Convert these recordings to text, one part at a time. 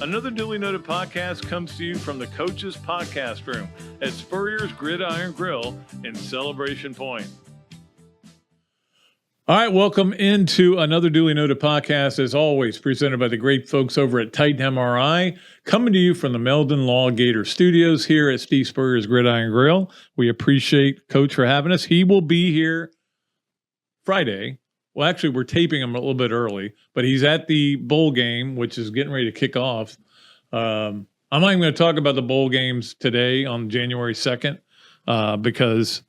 Another Dooley Noted podcast comes to you from the Coach's Podcast Room at Spurrier's Gridiron Grill in Celebration Point. All right, welcome into another Dooley Noted podcast, as always, presented by the great folks over at Titan MRI, coming to you from the Meldon Law Gator Studios here at Steve Spurrier's Gridiron Grill. We appreciate Coach for having us. He will be here Friday. Well, actually, we're taping him a little bit early, but he's at the bowl game, which is getting ready to kick off. I'm not even going to talk about the bowl games today on January 2nd because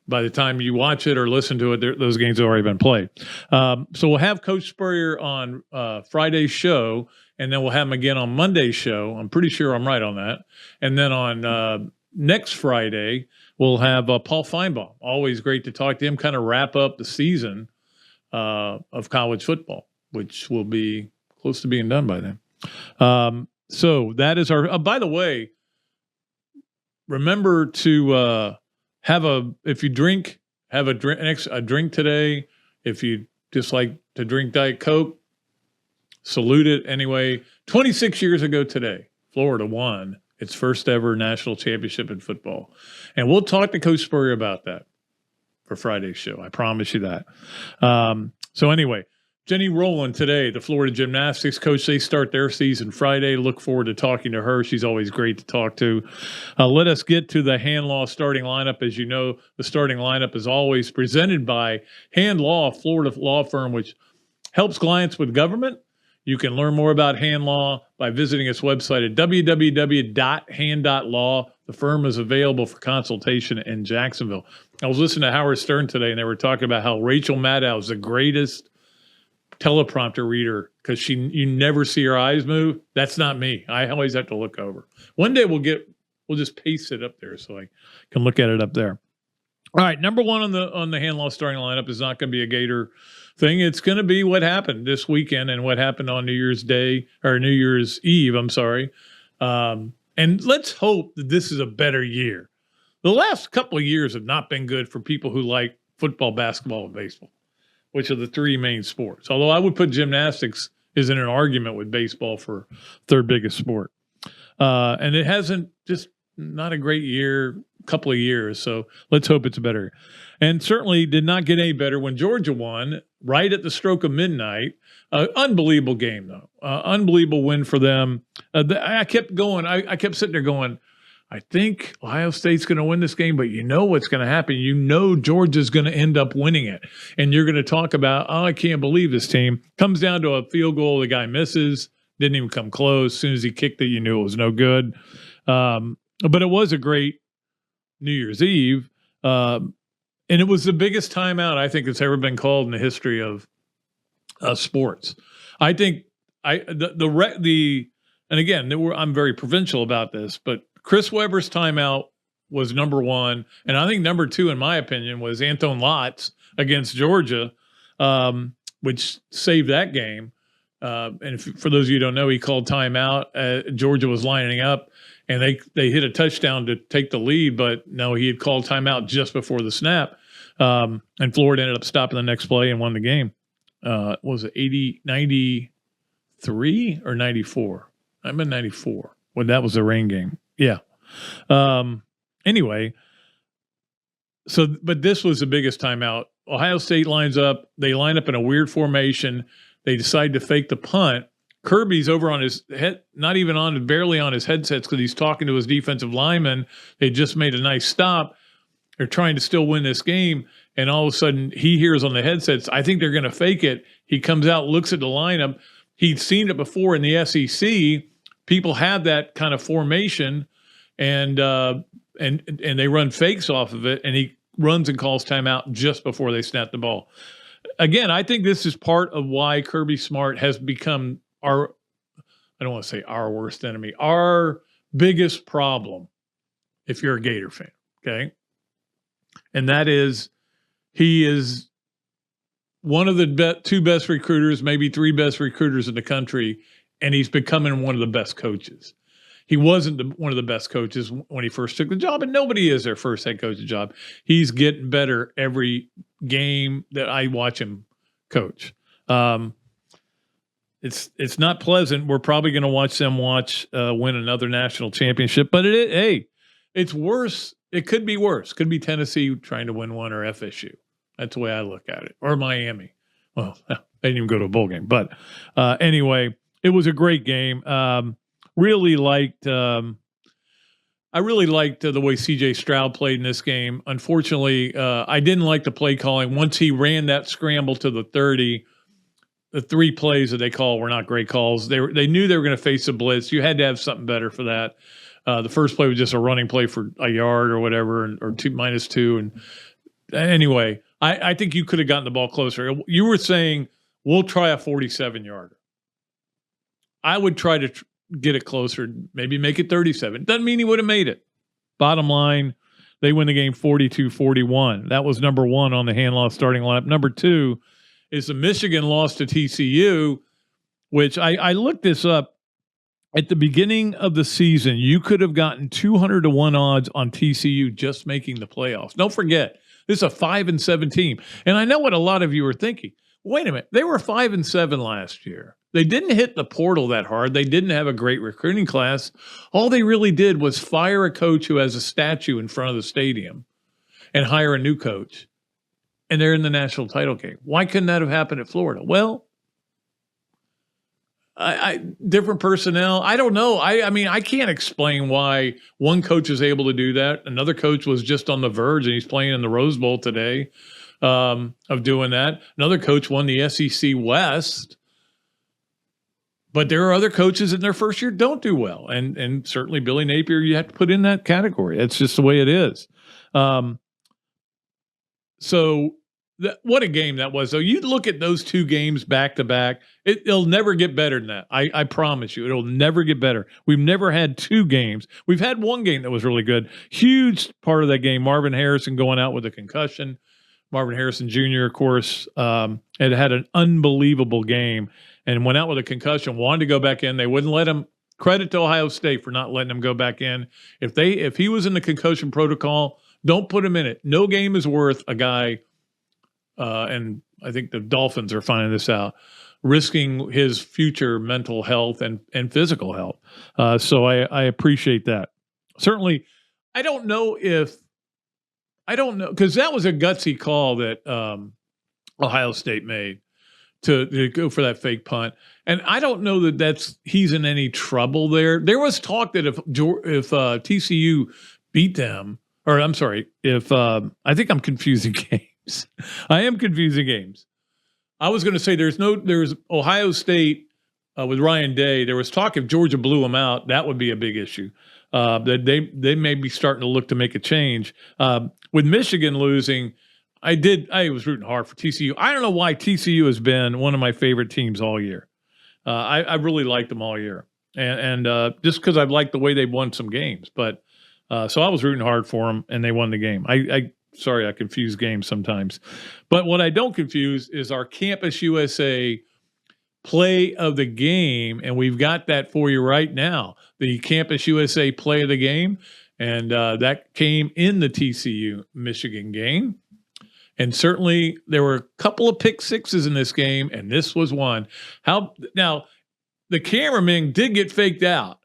by the time you watch it or listen to it, those games have already been played. So we'll have Coach Spurrier on Friday's show, and then we'll have him again on Monday's show. I'm pretty sure I'm right on that. And then on next Friday, we'll have Paul Feinbaum. Always great to talk to him, kind of wrap up the season of college football, which will be close to being done by then. So that is our, by the way, remember to if you drink, have a drink today. If you just like to drink Diet Coke, salute it anyway. 26 years ago today, Florida won its first ever national championship in football. And we'll talk to Coach Spurrier about that for Friday's show. I promise you that. So anyway, Jenny Rowland today, the Florida Gymnastics coach, they start their season Friday. Look forward to talking to her. She's always great to talk to. Let us get to the Hand Law starting lineup. As you know, the starting lineup is always presented by Hand Law, a Florida law firm which helps clients with government. You can learn more about Hand Law by visiting its website at www.hand.law. The firm is available for consultation in Jacksonville. I was listening to Howard Stern today, and they were talking about how Rachel Maddow is the greatest teleprompter reader because you never see her eyes move. That's not me. I always have to look over. One day we'll just paste it up there so I can look at it up there. All right, number one on the Hand Law starting lineup is not going to be a Gator thing. It's going to be what happened this weekend and what happened on New Year's Eve. I'm sorry. And let's hope that this is a better year. The last couple of years have not been good for people who like football, basketball, and baseball, which are the three main sports. Although I would put gymnastics is in an argument with baseball for third biggest sport. And it hasn't, just not a great couple of years. So let's hope it's better. And certainly did not get any better when Georgia won right at the stroke of midnight. Unbelievable game, though. Unbelievable win for them. I kept going. I kept sitting there going, I think Ohio State's going to win this game, but you know what's going to happen. You know Georgia's going to end up winning it. And you're going to talk about, oh, I can't believe this team. Comes down to a field goal. The guy misses. Didn't even come close. As soon as he kicked it, you knew it was no good. But it was a great New Year's Eve. And it was the biggest timeout I think that's ever been called in the history of sports. I think and again, I'm very provincial about this, but Chris Webber's timeout was number one. And I think number two, in my opinion, was Anton Lott's against Georgia, which saved that game. And for those of you who don't know, he called timeout. Georgia was lining up, and they hit a touchdown to take the lead. But no, he had called timeout just before the snap. And Florida ended up stopping the next play and won the game. Was it 93 or 94? I'm in 94. Well, that was the rain game. Yeah. Anyway, but this was the biggest timeout. Ohio State lines up. They line up in a weird formation. They decide to fake the punt. Kirby's over on his head, barely on his headsets because he's talking to his defensive lineman. They just made a nice stop. They're trying to still win this game. And all of a sudden he hears on the headsets, I think they're going to fake it. He comes out, looks at the lineup. He'd seen it before in the SEC. People have that kind of formation, and they run fakes off of it, and he runs and calls timeout just before they snap the ball. Again, I think this is part of why Kirby Smart has become I don't want to say our worst enemy, our biggest problem if you're a Gator fan, okay? And that is he is one of the two best recruiters, maybe three best recruiters in the country, and he's becoming one of the best coaches. He wasn't one of the best coaches when he first took the job, and nobody is their first head coach's job. He's getting better every game that I watch him coach. it's not pleasant. We're probably going to watch them win another national championship, but hey, it's worse. It could be worse. Could be Tennessee trying to win one or FSU. That's the way I look at it. Or Miami. Well, they didn't even go to a bowl game. But anyway, it was a great game. Really liked I really liked the way C.J. Stroud played in this game. Unfortunately, I didn't like the play calling. Once he ran that scramble to the 30, the 3 plays that they call were not great calls. They knew they were going to face a blitz. You had to have something better for that. The first play was just a running play for a yard or whatever, or -2. And anyway, I think you could have gotten the ball closer. You were saying, we'll try a 47-yarder. I would try to get it closer, maybe make it 37. Doesn't mean he would have made it. Bottom line, they win the game 42-41. That was number 1 on the hand loss starting lineup. Number 2 is the Michigan loss to TCU, which I looked this up. At the beginning of the season, you could have gotten 200-1 odds on TCU just making the playoffs. Don't forget, this is a 5-7 team. And I know what a lot of you are thinking. Wait a minute. They were 5-7 last year. They didn't hit the portal that hard. They didn't have a great recruiting class. All they really did was fire a coach who has a statue in front of the stadium and hire a new coach. And they're in the national title game. Why couldn't that have happened at Florida? Well, different personnel. I don't know. I mean, I can't explain why one coach is able to do that. Another coach was just on the verge, and he's playing in the Rose Bowl today of doing that. Another coach won the SEC West. But there are other coaches in their first year don't do well. And certainly Billy Napier, you have to put in that category. That's just the way it is. What a game that was. So you look at those 2 games back to back, it'll never get better than that. I promise you, it'll never get better. We've never had 2 games. We've had 1 game that was really good. Huge part of that game, Marvin Harrison going out with a concussion. Marvin Harrison Jr., of course, had an unbelievable game and went out with a concussion, wanted to go back in. They wouldn't let him. Credit to Ohio State for not letting him go back in. If he was in the concussion protocol, don't put him in it. No game is worth a guy, and I think the Dolphins are finding this out, risking his future mental health and physical health. So I appreciate that. Certainly, I don't know, because that was a gutsy call that Ohio State made to go for that fake punt. And I don't know that he's in any trouble there. There was talk that if TCU beat them, or I'm sorry, I think I'm confusing games. I am confusing games. I was going to say there's Ohio State with Ryan Day. There was talk if Georgia blew them out, that would be a big issue. That they may be starting to look to make a change. With Michigan losing, I was rooting hard for TCU. I don't know why TCU has been one of my favorite teams all year. I really liked them all year. And just because I've liked the way they've won some games. But so I was rooting hard for them, and they won the game. Sorry, I confuse games sometimes. But what I don't confuse is our Campus USA play of the game, and we've got that for you right now. The Campus USA play of the game, and that came in the TCU Michigan game. And certainly there were a couple of pick sixes in this game, and this was one. Now, the cameraman did get faked out.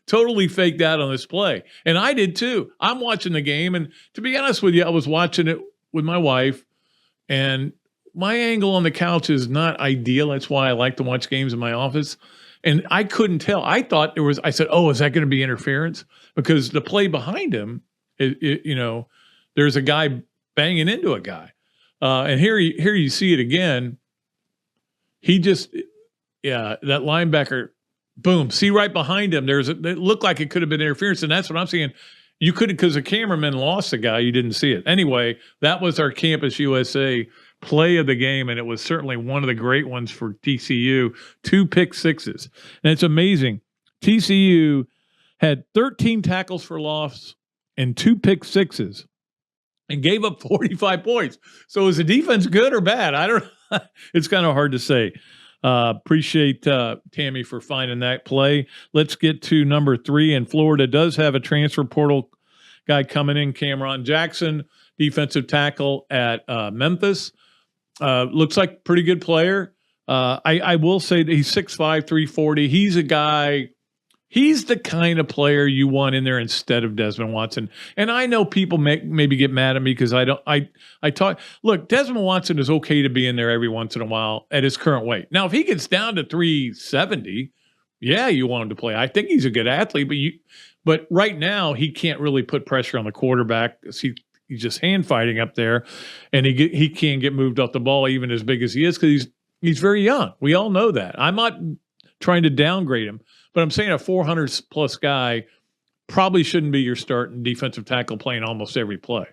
Totally faked out on this play. And I did too. I'm watching the game, and to be honest with you, I was watching it with my wife, and my angle on the couch is not ideal. That's why I like to watch games in my office. And I couldn't tell. I thought I said, oh, is that going to be interference? Because the play behind him, there's a guy banging into a guy. And here you see it again. That linebacker, boom, see right behind him. It looked like it could have been interference. And that's what I'm saying. You could, because the cameraman lost the guy, you didn't see it. Anyway, that was our Campus USA play of the game, and it was certainly one of the great ones for TCU. 2 pick sixes. And it's amazing. TCU had 13 tackles for loss and 2 pick sixes and gave up 45 points. So is the defense good or bad? I don't know. It's kind of hard to say. Appreciate Tammy for finding that play. Let's get to number 3. And Florida does have a transfer portal guy coming in, Cameron Jackson, defensive tackle at Memphis. Looks like a pretty good player. I will say that he's 6'5", 340. He's a guy. He's the kind of player you want in there instead of Desmond Watson. And I know people maybe get mad at me because I talk. Look, Desmond Watson is okay to be in there every once in a while at his current weight. Now, if he gets down to 370, yeah, you want him to play. I think he's a good athlete, but right now he can't really put pressure on the quarterback. He's just hand fighting up there, and he can't get moved off the ball even as big as he is because he's very young. We all know that. I'm not trying to downgrade him, but I'm saying a 400-plus guy probably shouldn't be your starting defensive tackle playing almost every play,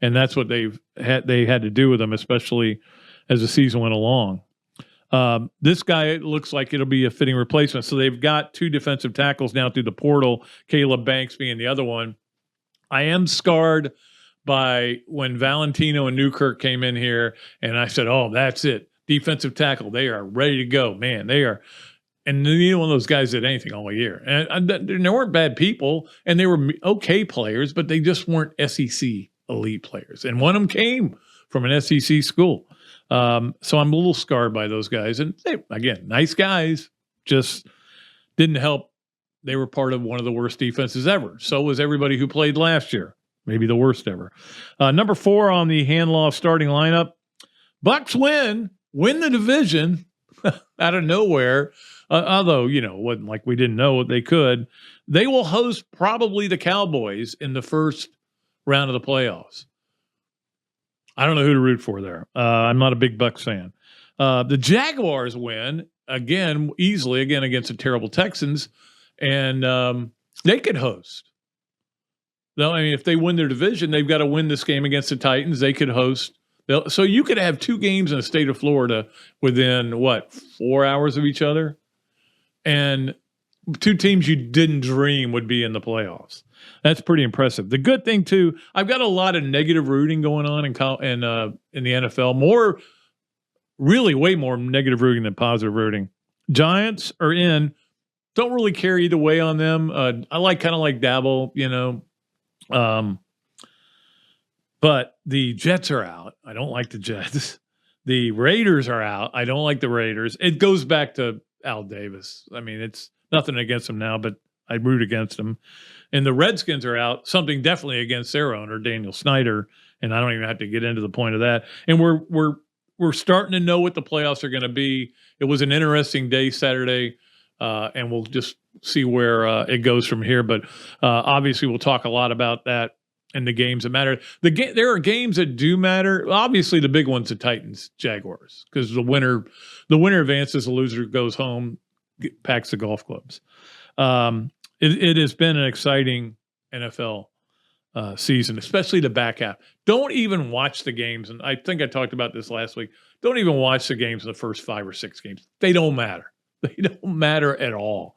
and that's what they had to do with him, especially as the season went along. This guy, it looks like it'll be a fitting replacement. So they've got 2 defensive tackles now through the portal, Caleb Banks being the other one. I am scarred by when Valentino and Newkirk came in here, and I said, oh, that's it. Defensive tackle, they are ready to go. Man, they are. And neither one of those guys did anything all year. And they weren't bad people, and they were okay players, but they just weren't SEC elite players. And one of them came from an SEC school. So I'm a little scarred by those guys. And they, again, nice guys, just didn't help. They were part of one of the worst defenses ever. So was everybody who played last year, maybe the worst ever. Number 4 on the Hanloff starting lineup. Bucks win the division out of nowhere. Although, it wasn't like we didn't know what they could. They will host probably the Cowboys in the first round of the playoffs. I don't know who to root for there. I'm not a big Bucs fan. The Jaguars win easily against the terrible Texans, and they could host. Though, I mean, if they win their division, they've got to win this game against the Titans. They could host. So you could have 2 games in the state of Florida within 4 hours of each other, and 2 teams you didn't dream would be in the playoffs. That's pretty impressive. The good thing too, I've got a lot of negative rooting going on in the NFL. Way more negative rooting than positive rooting. Giants are in. Don't really care either way on them. I kind of like Dabble, but the Jets are out. I don't like the Jets. The Raiders are out. I don't like the Raiders. It goes back to Al Davis. I mean, it's nothing against him now, but I root against him. And the Redskins are out, something definitely against their owner, Daniel Snyder, and I don't even have to get into the point of that. And we're starting to know what the playoffs are going to be. It was an interesting day Saturday, and we'll just see where it goes from here. But obviously, we'll talk a lot about that and the games that matter. There are games that do matter. Obviously, the big one's the Titans, Jaguars, because the winner advances, the loser goes home, packs the golf clubs. It has been an exciting NFL season, especially the back half. Don't even watch the games, and I think I talked about this last week. Don't even watch the games in the first 5 or 6 games. They don't matter. They don't matter at all.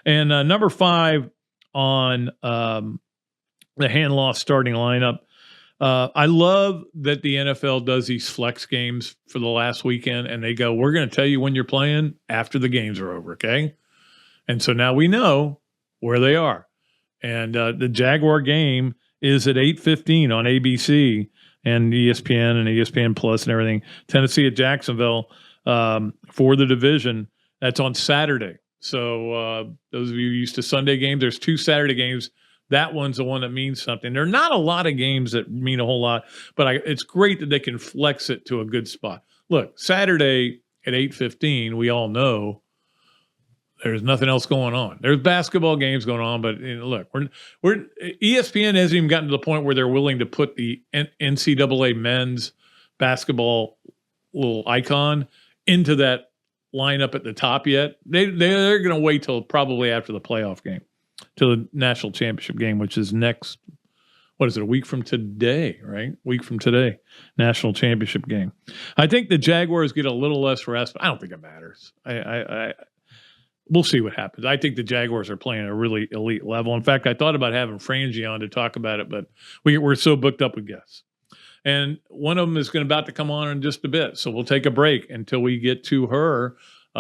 And number 5 on the Hanloff starting lineup. I love that the NFL does these flex games for the last weekend, and they go, we're going to tell you when you're playing after the games are over, okay? And so now we know where they are. And the Jaguar game is at 8:15 on ABC and ESPN and ESPN Plus and everything. Tennessee at Jacksonville for the division. That's on Saturday. So those of you used to Sunday games, there's 2 Saturday games. That one's the one that means something. There are not a lot of games that mean a whole lot, but it's great that they can flex it to a good spot. Look, Saturday at 8:15, we all know there's nothing else going on. There's basketball games going on, but look, we're ESPN hasn't even gotten to the point where they're willing to put the NCAA men's basketball little icon into that lineup at the top yet. They're going to wait till probably after the playoff game, till the national championship game, which is next. What is it? A week from today, right? Week from today, national championship game. I think the Jaguars get a little less rest. But I don't think it matters. We'll see what happens. I think the Jaguars are playing a really elite level. In fact, I thought about having Frangie on to talk about it, but we're so booked up with guests. And one of them is about to come on in just a bit. So we'll take a break until we get to her.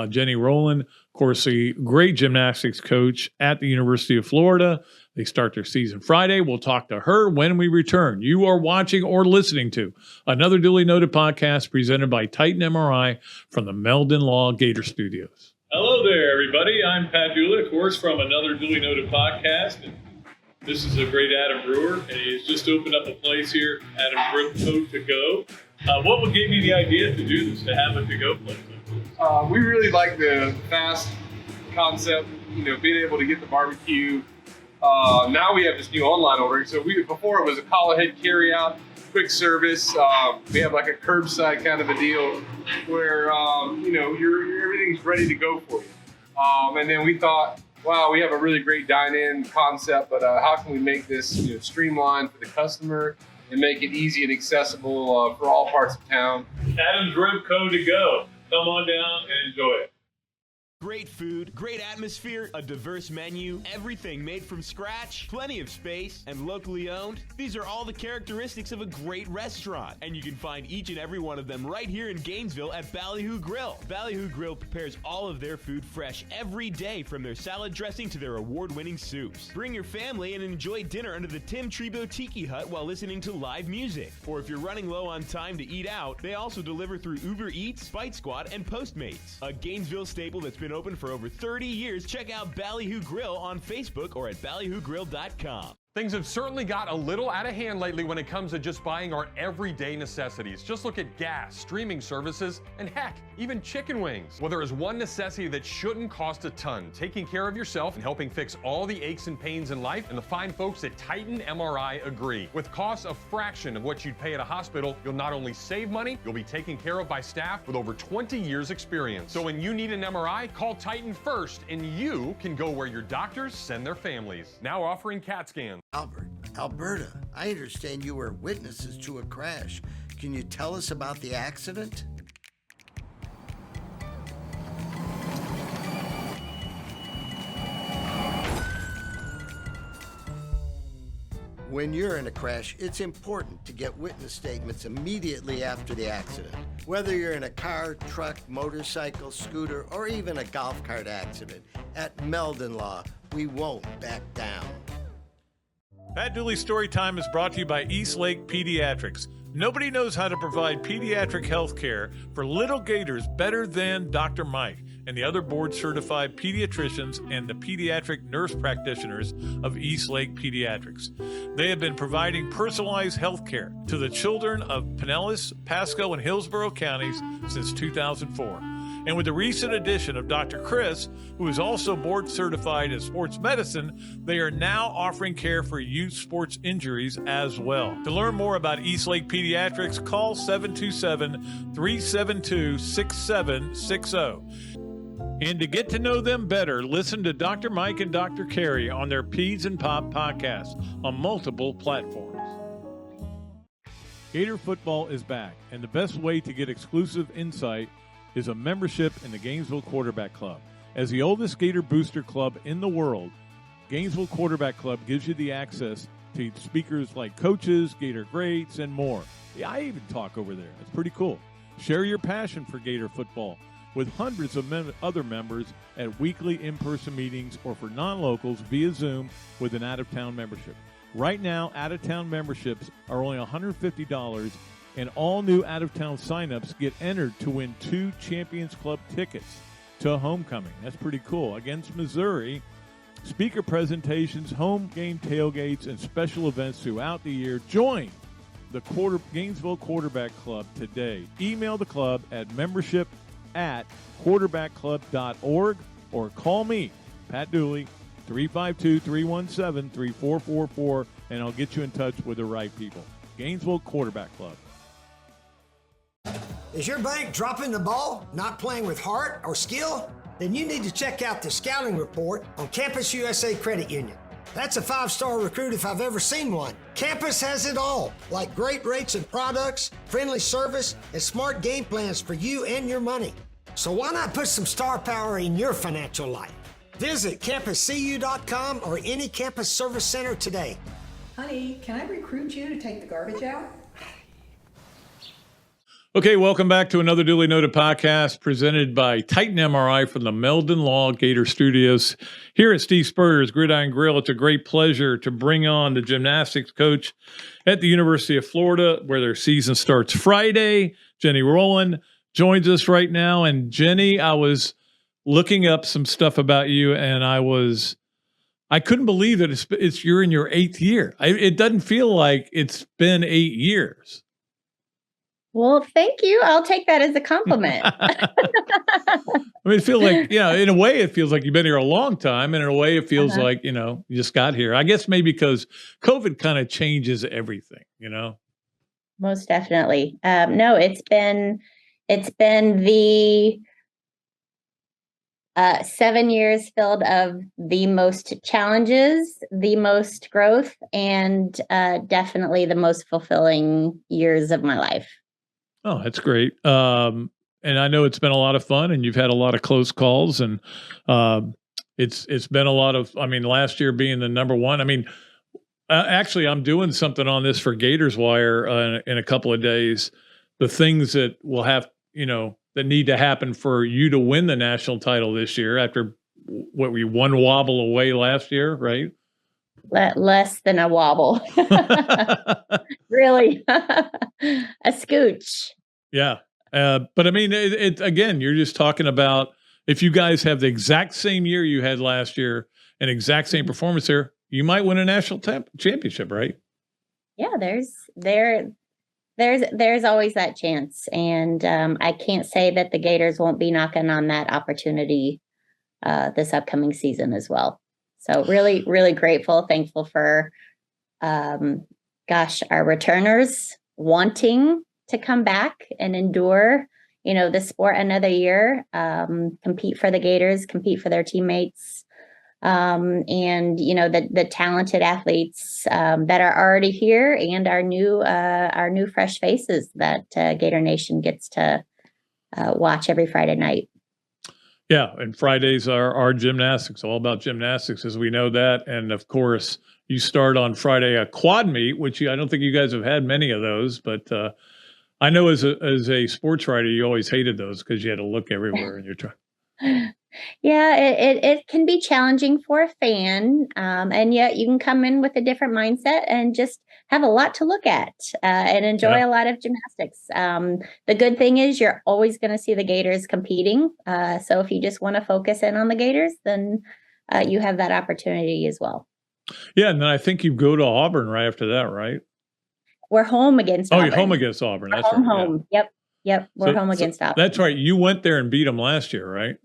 Jenny Rowland, of course, the great gymnastics coach at the University of Florida. They start their season Friday. We'll talk to her when we return. You are watching or listening to another duly noted podcast presented by Titan MRI from the Meldon Law Gator Studios. Hello there, everybody. I'm Pat Dooley, of course, from another duly noted podcast. And this is a great Adam Brewer, and he's just opened up a place here, Adam Brewer To Go. What would give you the idea to do this, to have a to-go place? We really like the fast concept, being able to get the barbecue. Now we have this new online ordering. So before it was a call ahead carry out, quick service. We have like a curbside kind of a deal where everything's ready to go for you. And then we thought, wow, we have a really great dine-in concept, but how can we make this streamlined for the customer and make it easy and accessible for all parts of town? Adam's Rib Co. To Go. Come on down and enjoy it. Great food, great atmosphere, a diverse menu, everything made from scratch, plenty of space, and locally owned. These are all the characteristics of a great restaurant, and you can find each and every one of them right here in Gainesville at Ballyhoo Grill. Ballyhoo Grill prepares all of their food fresh every day, from their salad dressing to their award-winning soups. Bring your family and enjoy dinner under the Tim Trebo Tiki Hut while listening to live music. Or if you're running low on time to eat out, they also deliver through Uber Eats, Bite Squad, and Postmates. A Gainesville staple that's been open for over 30 years. Check out Ballyhoo Grill on Facebook or at ballyhoogrill.com. Things have certainly got a little out of hand lately when it comes to just buying our everyday necessities. Just look at gas, streaming services, and heck, even chicken wings. Well, there is one necessity that shouldn't cost a ton: taking care of yourself and helping fix all the aches and pains in life. And the fine folks at Titan MRI agree. With costs a fraction of what you'd pay at a hospital, you'll not only save money, you'll be taken care of by staff with over 20 years experience. So when you need an MRI, call Titan first, and you can go where your doctors send their families. Now offering CAT scans. Alberta, I understand you were witnesses to a crash. Can you tell us about the accident? When you're in a crash, it's important to get witness statements immediately after the accident. Whether you're in a car, truck, motorcycle, scooter, or even a golf cart accident, at Meldon Law, we won't back down. Pat Dooley's Story Time is brought to you by East Lake Pediatrics. Nobody knows how to provide pediatric health care for little gators better than Dr. Mike and the other board-certified pediatricians and the pediatric nurse practitioners of East Lake Pediatrics. They have been providing personalized health care to the children of Pinellas, Pasco, and Hillsborough counties since 2004. And with the recent addition of Dr. Chris, who is also board certified in sports medicine, they are now offering care for youth sports injuries as well. To learn more about East Lake Pediatrics, call 727-372-6760. And to get to know them better, listen to Dr. Mike and Dr. Carey on their Peds and Pop podcast on multiple platforms. Gator football is back, and the best way to get exclusive insight is a membership in the Gainesville Quarterback Club. As the oldest Gator booster club in the world, Gainesville Quarterback Club gives you the access to speakers like coaches, Gator greats, and more. Yeah, I even talk over there. It's pretty cool. Share your passion for Gator football with hundreds of other members at weekly in-person meetings or for non-locals via Zoom with an out-of-town membership. Right now, out-of-town memberships are only $150, and all new out-of-town signups get entered to win 2 Champions Club tickets to homecoming. That's pretty cool. Against Missouri, speaker presentations, home game tailgates, and special events throughout the year. Join the Gainesville Quarterback Club today. Email the club at membership@quarterbackclub.org or call me, Pat Dooley, 352-317-3444, and I'll get you in touch with the right people. Gainesville Quarterback Club. Is your bank dropping the ball, not playing with heart or skill? Then you need to check out the scouting report on Campus USA Credit Union. That's a 5-star recruit if I've ever seen one. Campus has it all, like great rates and products, friendly service, and smart game plans for you and your money. So why not put some star power in your financial life? Visit campuscu.com or any campus service center today. Honey, can I recruit you to take the garbage out? Okay, welcome back to another Dooley Noted podcast presented by Titan MRI from the Meldon Law Gator Studios. Here at Steve Spurrier's Gridiron Grill, it's a great pleasure to bring on the gymnastics coach at the University of Florida, where their season starts Friday. Jenny Rowland joins us right now. And Jenny, I was looking up some stuff about you, and I couldn't believe that it's you're in your 8th year. It doesn't feel like it's been 8 years. Well, thank you. I'll take that as a compliment. I mean, it feels like, in a way, it feels like you've been here a long time. And in a way, it feels like, you just got here. I guess maybe because COVID kind of changes everything, Most definitely. No, it's been the 7 years filled of the most challenges, the most growth, and definitely the most fulfilling years of my life. Oh, that's great. And I know it's been a lot of fun, and you've had a lot of close calls, and it's been a lot of, last year being the number one. Actually, I'm doing something on this for Gators Wire in a couple of days. The things that will have, that need to happen for you to win the national title this year after what we one wobble away last year, right? Less than a wobble. Really. A scooch. Yeah. But it again, you're just talking about if you guys have the exact same year you had last year and exact same performance here, you might win a national championship, right? Yeah, there's always that chance. And I can't say that the Gators won't be knocking on that opportunity this upcoming season as well. So really, really grateful, thankful for, our returners wanting to come back and endure, the sport another year, compete for the Gators, compete for their teammates, and, the talented athletes that are already here and our new fresh faces that Gator Nation gets to watch every Friday night. Yeah, and Fridays are gymnastics, all about gymnastics, as we know that. And of course, you start on Friday a quad meet, which I don't think you guys have had many of those, but I know as a sports writer, you always hated those because you had to look everywhere and you're trying. Yeah, it can be challenging for a fan, and yet you can come in with a different mindset and just have a lot to look at and enjoy a lot of gymnastics. The good thing is you're always going to see the Gators competing. So if you just want to focus in on the Gators, then you have that opportunity as well. Yeah, and then I think you go to Auburn right after that, right? We're home against Auburn. Oh, you're home against Auburn. That's home, right. home. Yeah. Yep. We're home against Auburn. That's right. You went there and beat them last year, right?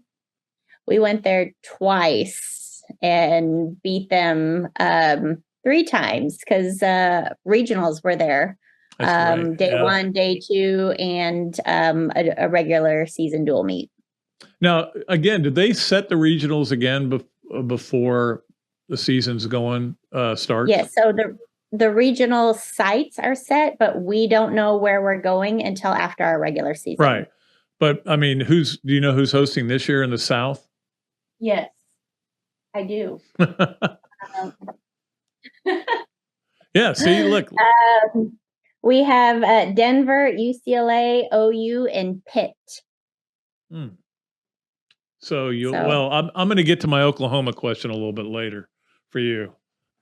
We went there twice and beat them 3 times because regionals were there. Day 1, day 2, and a regular season dual meet. Now, again, did they set the regionals again before the season's starts? Yes. So the regional sites are set, but we don't know where we're going until after our regular season. Right. But do you know who's hosting this year in the South? Yes, I do. Yeah. See, look. We have Denver, UCLA, OU, and Pitt. So I'm going to get to my Oklahoma question a little bit later for you.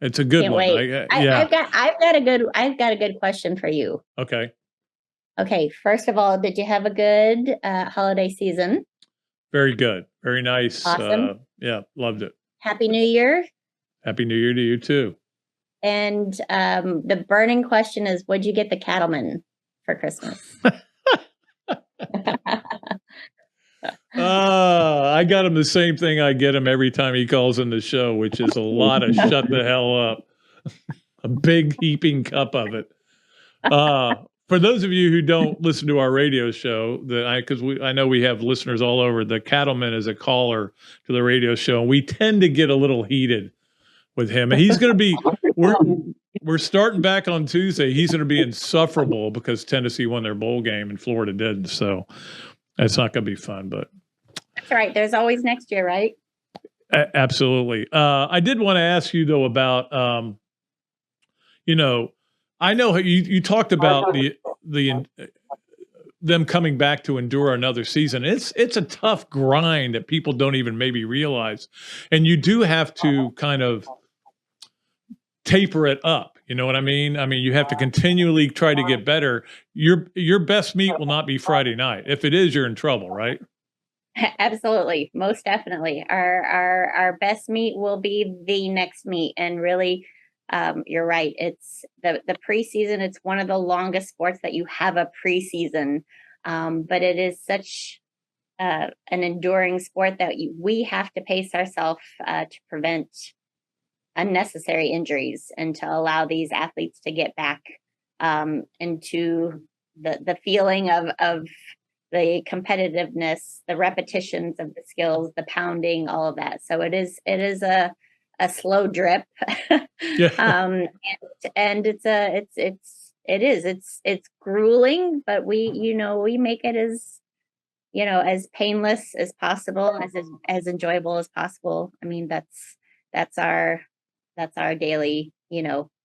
It's a good one. Wait. I've got a good question for you. Okay. Okay. First of all, did you have a good holiday season? Very good. Very nice. Awesome. Yeah, loved it. Happy New Year. Happy New Year to you too. And the burning question is, what'd you get the cattleman for Christmas? I got him the same thing I get him every time he calls in the show, which is a lot of shut the hell up. A big heaping cup of it. For those of you who don't listen to our radio show, because I know we have listeners all over, the cattleman is a caller to the radio show, and we tend to get a little heated with him. And he's going to be, we're starting back on Tuesday. He's going to be insufferable because Tennessee won their bowl game and Florida didn't. So it's not going to be fun, but. That's right. There's always next year, right? Absolutely. I did want to ask you though about, I know you talked about the them coming back to endure another season. It's a tough grind that people don't even maybe realize. And you do have to kind of taper it up. You know what I mean? I mean, you have to continually try to get better. Your best meet will not be Friday night. If it is, you're in trouble, right? Absolutely, most definitely. Our best meet will be the next meet, and really, you're right. It's the preseason. It's one of the longest sports that you have a preseason, but it is such an enduring sport that we have to pace ourselves to prevent unnecessary injuries and to allow these athletes to get back into the feeling of the competitiveness, the repetitions of the skills, the pounding, all of that. So it is a slow drip. Yeah. And it's grueling, but we make it as painless as possible, as enjoyable as possible. I mean, that's our daily,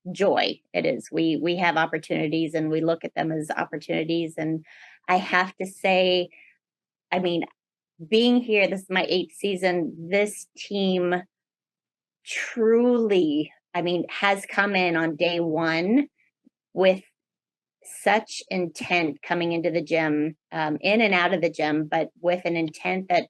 joy. It is. We have opportunities and we look at them as opportunities. And I have to say, I mean, being here, this is my 8th season, this team truly, I mean, has come in on day one with such intent coming into the gym, in and out of the gym, but with an intent that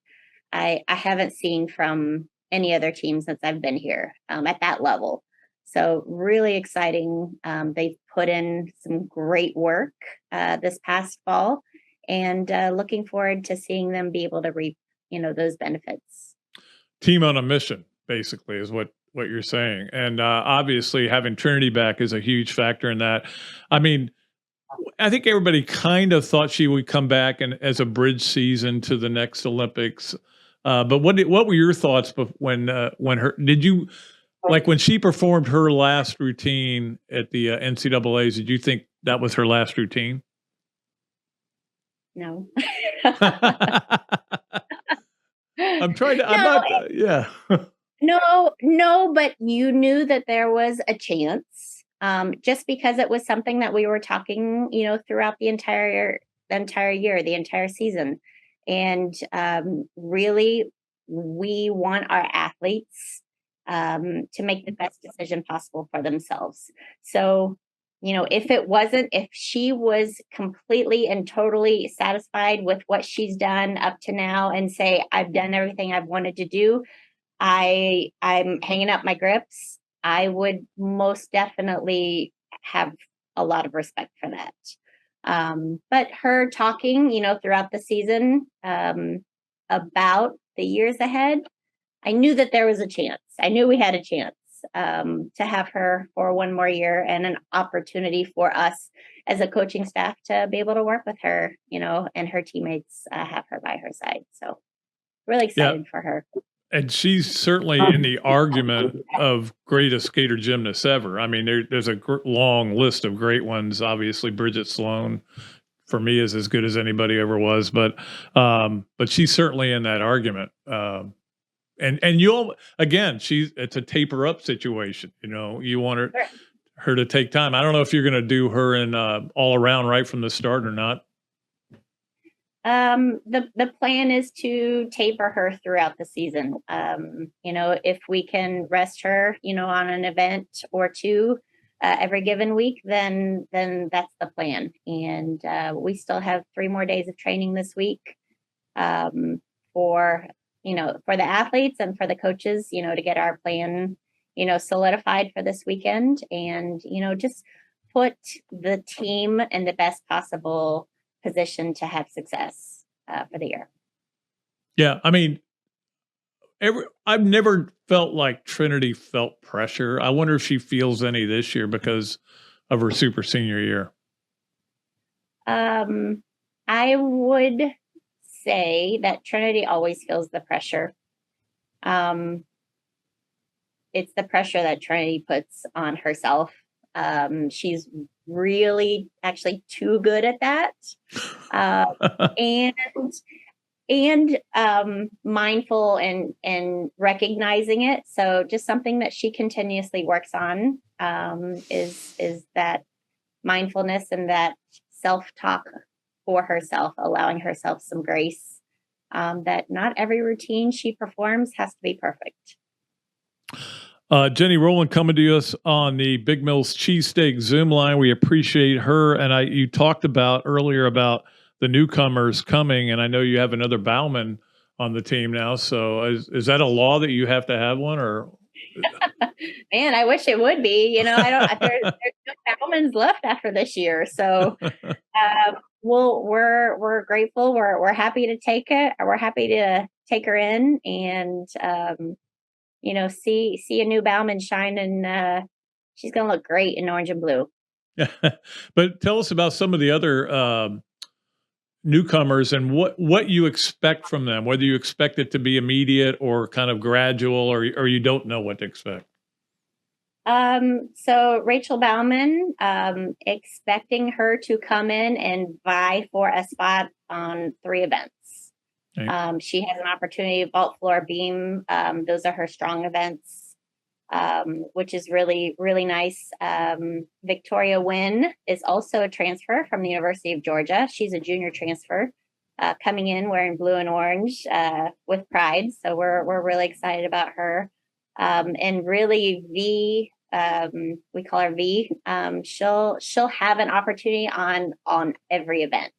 I haven't seen from any other team since I've been here, at that level. So really exciting. They've put in some great work this past fall, and looking forward to seeing them be able to reap, those benefits. Team on a mission, basically, is what you're saying. And obviously having Trinity back is a huge factor in that. I mean, I think everybody kind of thought she would come back and as a bridge season to the next Olympics. But what were your thoughts when when she performed her last routine at the NCAAs? Did you think that was her last routine? No. I'm not, yeah. No, but you knew that there was a chance, just because it was something that we were talking, throughout the entire year, the entire season. And really, we want our athletes to make the best decision possible for themselves. So, if she was completely and totally satisfied with what she's done up to now and say, I've done everything I've wanted to do, I'm hanging up my grips, I would most definitely have a lot of respect for that. But her talking, throughout the season, about the years ahead, I knew that there was a chance. I knew we had a chance to have her for one more year, and an opportunity for us as a coaching staff to be able to work with her, and her teammates have her by her side. So really excited for her. And she's certainly in the argument of greatest skater gymnast ever. I mean, there's a long list of great ones. Obviously, Bridget Sloan, for me, is as good as anybody ever was. But she's certainly in that argument. And it's a taper up situation. You want her to take time. I don't know if you're going to do her in all around right from the start or not. The plan is to taper her throughout the season. If we can rest her, on an event or two every given week, then that's the plan. And we still have 3 more days of training this week for the athletes and for the coaches, to get our plan, solidified for this weekend, and, just put the team in the best possible position to have success for the year. Yeah, I mean, I've never felt like Trinity felt pressure. I wonder if she feels any this year because of her super senior year. I would say that Trinity always feels the pressure. It's the pressure that Trinity puts on herself. She's really actually too good at that. And mindful and recognizing it. So just something that she continuously works on is that mindfulness and that self-talk for herself, allowing herself some grace, that not every routine she performs has to be perfect. Jenny Rowland coming to us on the Big Mills Cheesesteak Zoom line. We appreciate her. And you talked about earlier about the newcomers coming, and I know you have another Bauman on the team now. So is that a law that you have to have one, or? Man, I wish it would be. I don't. There's no Bauman's left after this year, so we're grateful. We're happy to take it. We're happy to take her in, and see a new Bauman shine, and she's gonna look great in orange and blue. But tell us about some of the other newcomers and what you expect from them, whether you expect it to be immediate or kind of gradual, or you don't know what to expect. So Rachel Bauman, expecting her to come in and vie for a spot on 3 events. Okay. She has an opportunity to vault, floor, beam. Those are her strong events, which is really, really nice. Victoria Wynn is also a transfer from the University of Georgia. She's a junior transfer, coming in wearing blue and orange, with pride. So we're really excited about her. And really we call her V. She'll have an opportunity on every event.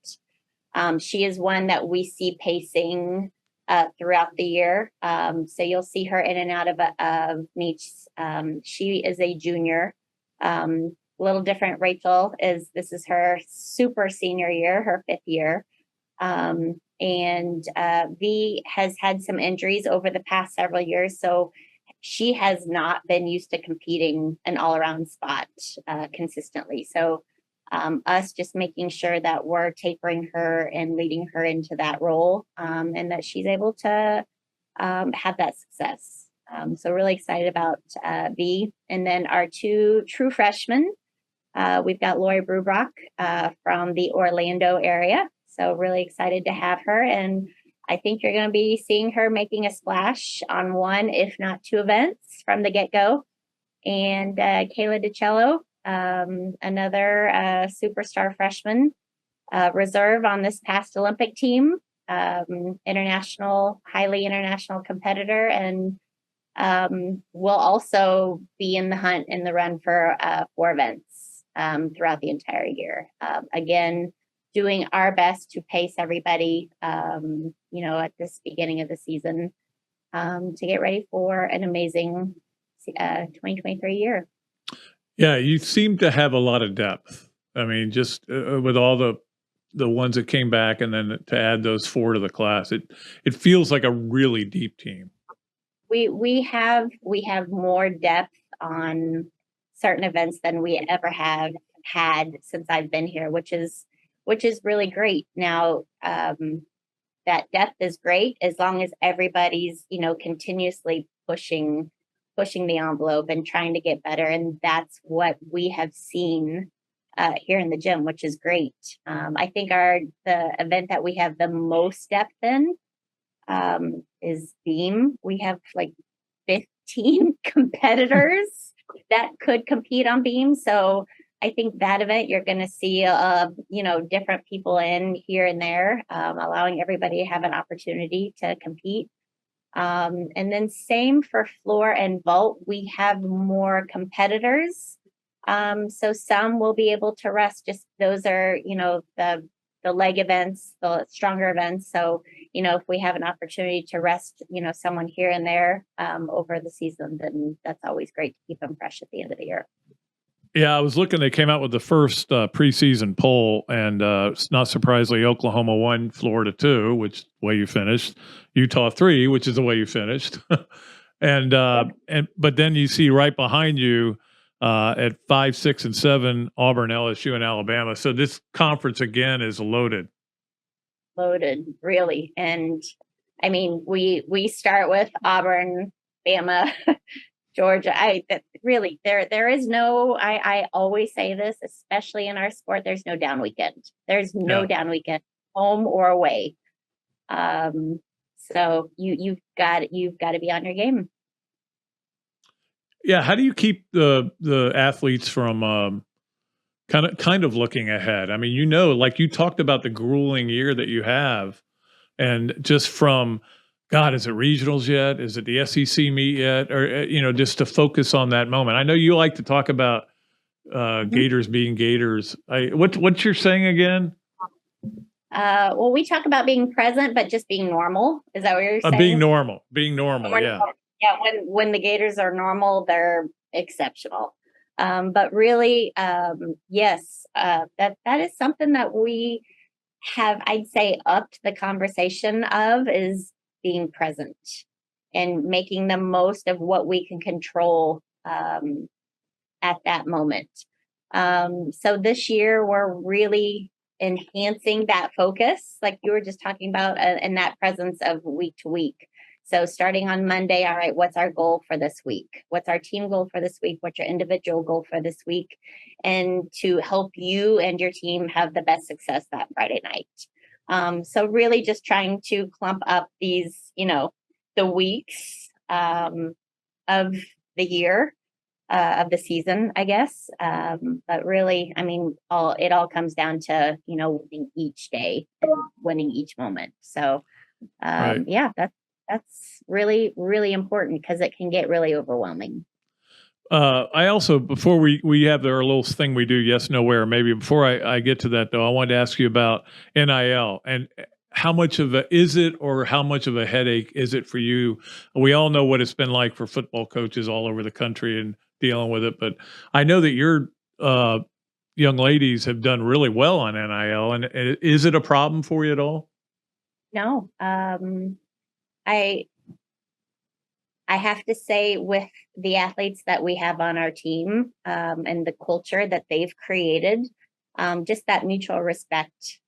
She is one that we see pacing throughout the year. So you'll see her in and out of meets. She is a junior. Little different. Rachel this is her super senior year, her 5th year. And V has had some injuries over the past several years. So she has not been used to competing an all-around spot consistently. So us just making sure that we're tapering her and leading her into that role, and that she's able to have that success. So really excited about V. And then our 2 true freshmen, we've got Lori Brubrock from the Orlando area. So really excited to have her. And I think you're going to be seeing her making a splash on 1, if not 2 events from the get-go. And Kayla DiCello, another superstar freshman, reserve on this past Olympic team, highly international competitor, and will also be in the hunt in the run for 4 events throughout the entire year. Again, doing our best to pace everybody, at this beginning of the season, to get ready for an amazing 2023 year. Yeah, you seem to have a lot of depth. I mean, just with all the ones that came back, and then to add those 4 to the class, it feels like a really deep team. We have more depth on certain events than we ever have had since I've been here, which is really great. Now, that depth is great as long as everybody's, continuously pushing the envelope and trying to get better. And that's what we have seen here in the gym, which is great. I think the event that we have the most depth in is beam. We have like 15 competitors that could compete on beam. So I think that event you're going to see, different people in here and there, allowing everybody to have an opportunity to compete. And then same for floor and vault. We have more competitors. So some will be able to rest. Just those are, the leg events, the stronger events. So, if we have an opportunity to rest, someone here and there over the season, then that's always great to keep them fresh at the end of the year. Yeah, I was looking. They came out with the first preseason poll, and not surprisingly, Oklahoma 1, Florida 2, which is the way you finished. Utah 3, which is the way you finished. But then you see right behind you at 5, 6, and 7, Auburn, LSU, and Alabama. So this conference again is loaded. Loaded, really. And I mean, we start with Auburn, Bama, Georgia. There is no, I always say this, especially in our sport, there's no down weekend. There's no down weekend, home or away. So you've got to be on your game. Yeah. How do you keep the athletes from kind of looking ahead. I mean, like you talked about the grueling year that you have, and just from, God, is it regionals yet? Is it the SEC meet yet? Or just to focus on that moment. I know you like to talk about Gators being Gators. What you're saying again? Well, we talk about being present, but just being normal. Is that what you're saying? Being normal. Yeah. Yeah. When the Gators are normal, they're exceptional. But really, yes, that is something that we have, I'd say, upped the conversation of, is being present and making the most of what we can control at that moment. So this year, we're really enhancing that focus, like you were just talking about, and that presence of week to week. So starting on Monday, all right, what's our goal for this week? What's our team goal for this week? What's your individual goal for this week? And to help you and your team have the best success that Friday night. So really just trying to clump up these, the weeks of the year, of the season, I guess. But really, I mean, it all comes down to, winning each day and winning each moment. So Right. yeah, that's really, really important, because it can get really overwhelming. I also, before we have our little thing we do, yes, no, where, maybe before I get to that, though, I wanted to ask you about NIL and how much of how much of a headache is it for you? We all know what it's been like for football coaches all over the country and dealing with it, but I know that your young ladies have done really well on NIL, and is it a problem for you at all? No, I have to say, with the athletes that we have on our team, and the culture that they've created, just that mutual respect,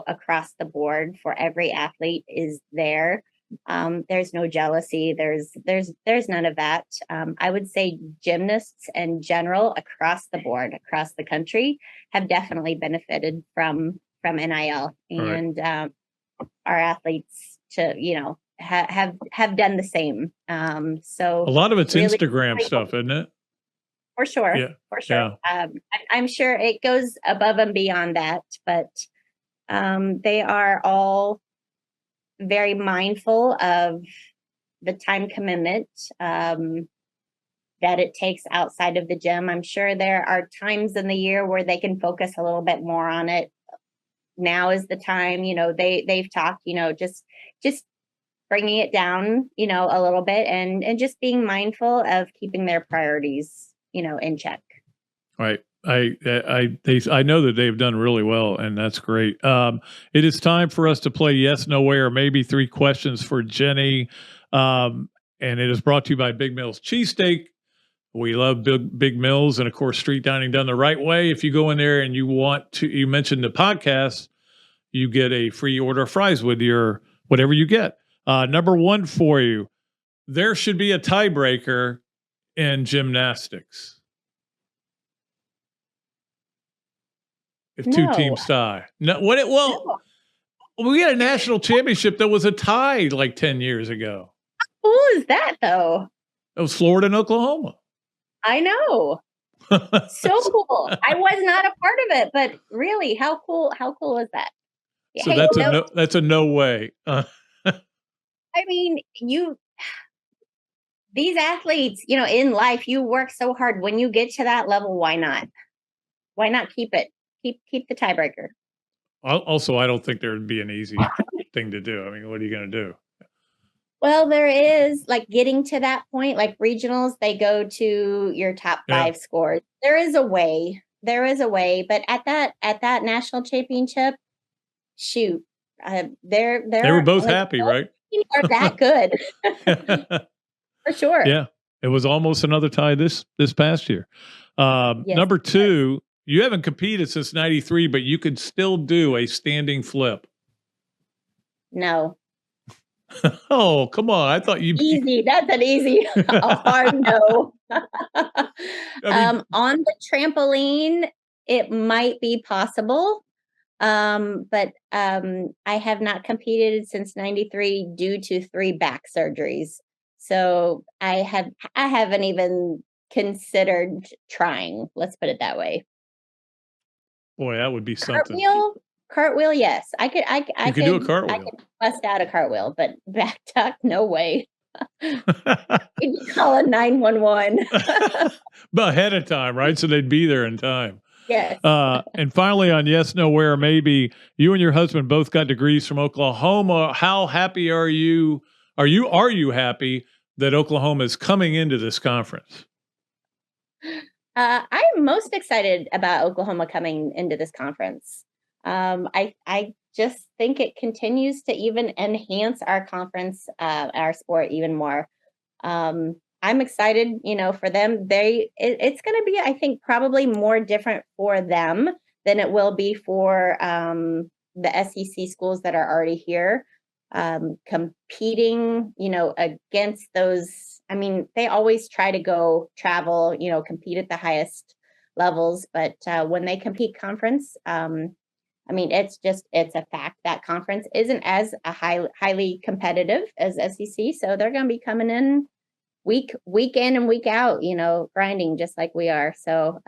across the board for every athlete is there. There's no jealousy. There's none of that. I would say gymnasts in general, across the board, across the country, have definitely benefited from NIL, and our athletes to have done the same. So A lot of it's really, Instagram stuff, isn't it? for sure, Yeah. for sure. Yeah. I'm sure it goes above and beyond that, but they are all very mindful of the time commitment that it takes outside of the gym. I'm sure there are times in the year where they can focus a little bit more on it. Now is the time, they've talked, just bringing it down, a little bit, and just being mindful of keeping their priorities, in check. Right. I know that they've done really well, and that's great. It is time for us to play yes, no way, or maybe 3 questions for Jenny. And it is brought to you by Big Mills Cheesesteak. We love Big Mills, and of course, street dining done the right way. If you go in there and you mentioned the podcast, you get a free order of fries with your whatever you get. Number 1 for you: there should be a tiebreaker in gymnastics. If 2 No. teams tie. No, we had a national championship that was a tie like 10 years ago. Who is that, though? It was Florida and Oklahoma. I know. So cool. I was not a part of it, but really, how cool is that? So that's a no way. I mean, these athletes, in life, you work so hard. When you get to that level, why not? Why not keep it? Keep the tiebreaker. Also, I don't think there would be an easy thing to do. I mean, what are you going to do? Well, there is, like, getting to that point, like regionals, they go to your top 5 scores. There is a way, but at that national championship, shoot, they were both happy, right? Are that good. For sure. Yeah. It was almost another tie this past year. Number 2, you haven't competed since 93, but you could still do a standing flip. No. Oh, come on. I thought you'd easy. That's an easy, a hard no. On the trampoline, it might be possible. But I have not competed since 93 due to 3 back surgeries. So I haven't even considered trying. Let's put it that way. Boy, that would be something. Cartwheel, yes. I You could do a I cartwheel. could bust out a cartwheel, but back tuck, no way. You'd call a 911. But ahead of time, right? So they'd be there in time. Yes. And finally, on yes, no, where, maybe, you and your husband both got degrees from Oklahoma. How happy are you? Are you happy that Oklahoma is coming into this conference? I'm most excited about Oklahoma coming into this conference. I just think it continues to even enhance our conference, our sport even more. I'm excited, for them. It's going to be, I think, probably more different for them than it will be for the SEC schools that are already here, competing, against those. I mean, they always try to go travel, compete at the highest levels, but when they compete conference, I mean, it's a fact that conference isn't as highly competitive as SEC. So they're going to be coming in week in and week out, grinding just like we are. So,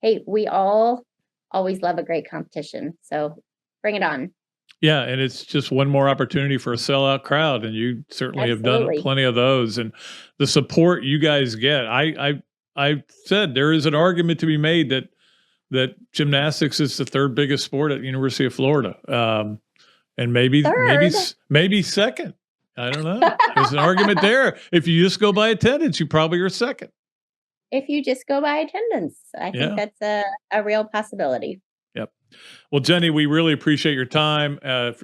hey, we all always love a great competition. So bring it on. Yeah, and it's just one more opportunity for a sellout crowd, and you certainly have done plenty of those. And the support you guys get, I said there is an argument to be made that gymnastics is the third biggest sport at the University of Florida, and maybe second. I don't know. There's an argument there. If you just go by attendance, you probably are second. If you just go by attendance, I think that's a real possibility. Yep. Well, Jenny, we really appreciate your time.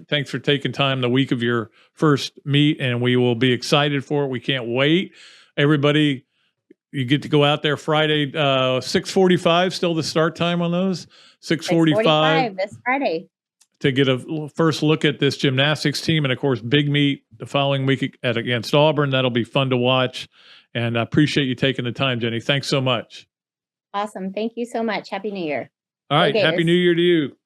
Thanks for taking time the week of your first meet, and we will be excited for it. We can't wait. Everybody, you get to go out there Friday, 6:45, still the start time on those? 6:45 this Friday. To get a first look at this gymnastics team. And, of course, big meet the following week against Auburn. That'll be fun to watch. And I appreciate you taking the time, Jenny. Thanks so much. Awesome. Thank you so much. Happy New Year. All right. Happy New Year to you.